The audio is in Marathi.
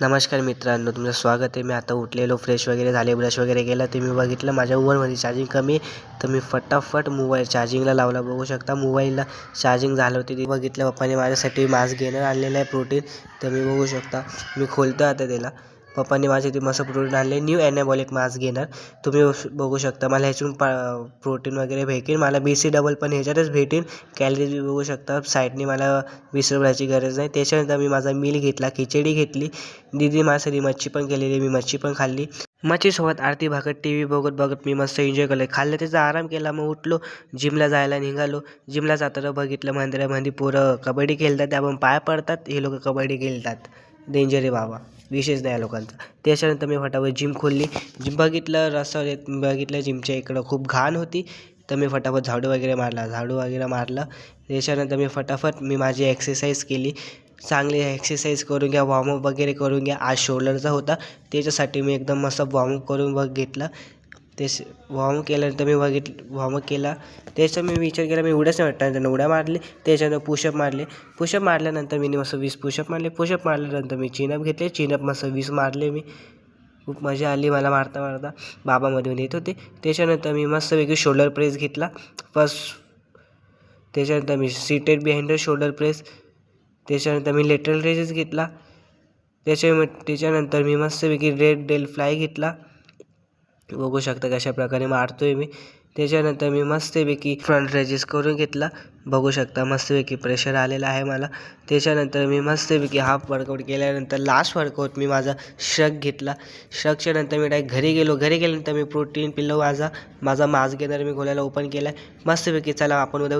नमस्कार मित्रांनो, तुमचं स्वागत आहे. मी आता उठलेलो, फ्रेश वगैरे झाले, ब्रश वगैरे केला. ते मी बघितलं माझ्या मोबाईलमध्ये चार्जिंग कमी आहे, तर मी फटाफट मोबाईल चार्जिंगला लावला. बघू शकता मोबाईलला चार्जिंग झालं होते. ते बघितलं पप्पाने माझ्यासाठी मास्क गेनर आणलेलं आहे प्रोटीन. तर मी बघू शकता, मी खोलतो आता त्याला. पप्पाने माझ्यासाठी मस्त प्रोटीन आणले, न्यू ॲनाबॉलिक मास्क घेणार. तुम्ही बघू शकता मला ह्याच्यातून प्रोटीन वगैरे भेटेल. मला BC डबल पण ह्याच्यातच भेटेल. कॅलरीज बघू शकता साईडने, मला विसरवायची गरज नाही. त्याच्यानंतर मी माझा मील घेतला, खिचडी घेतली. दीदी माझ्यासाठी मच्छी पण केलेली, मी मच्छी पण खाल्ली. मच्छीसोबत आरती भाकत TV बघत बघत मी मस्त एन्जॉय केलं. खाल्लं त्याचा आराम केला. मग उठलो, जिमला जायला निघालो. जिमला जाताना बघितलं मंदिरामध्ये पोरं कबड्डी खेळतात. आपण पाय पडतात, हे लोक कबड्डी खेळतात. डेंजर आहे बाबा, विशेष नाही या लोकांचा. त्याच्यानंतर मी फटाफट जिम खोलली. जिम बघितलं, रस्ता बघितलं, जिमच्या इकडं खूप घाण होती. तर मी फटाफट झाडू वगैरे मारला. त्याच्यानंतर मी माझी एक्सरसाइज केली. चांगली एक्सरसाइज करून घ्या, वॉर्मअप वगैरे करून घ्या. आज शोल्डरचा होता, त्याच्यासाठी मी एकदम मस्त वॉर्मअप करून घेतला. ते वॉर्मअप केल्यानंतर वॉर्मअप केला. त्याचा मी विचार केला, मी उड्याच नाही वाटतं, उड्या मारली. त्याच्यानंतर पुशअप मारल्यानंतर मी मस्त 20 पुशअप मारल्यानंतर मी चिनअप घेतले. चिनअप मस्त 20 मारले मी. खूप मजा आली मला मारता. बाबा मध्ये येत होते. त्याच्यानंतर मी मस्तपैकी शोल्डर प्रेस घेतला फर्स्ट. त्याच्यानंतर मी सीटेड बिहाइंड शोल्डर प्रेस. त्याच्यानंतर मी लेटरल रेजेस घेतला. त्याच्यानंतर मी मस्तपैकी रेड डेल फ्लाय घेतला. बघू शकता कशा प्रकारे मारतोय मी. त्याच्यानंतर मी मस्तपैकी फ्रंट रेजेस करून घेतला. बघू शकता मस्तपैकी प्रेशर आलेला आहे मला. त्याच्यानंतर मी मस्तपैकी हाफ वर्कआउट केल्यानंतर लास्ट वर्कआउट मी माझा श्रग घेतला. श्रगच्या नंतर मी डायरेक्ट घरी गेल्यानंतर मी प्रोटीन पिल्लो माझा मास्क घेणार मी खोलायला ओपन केला. मस्तपैकी चला आपण उद्या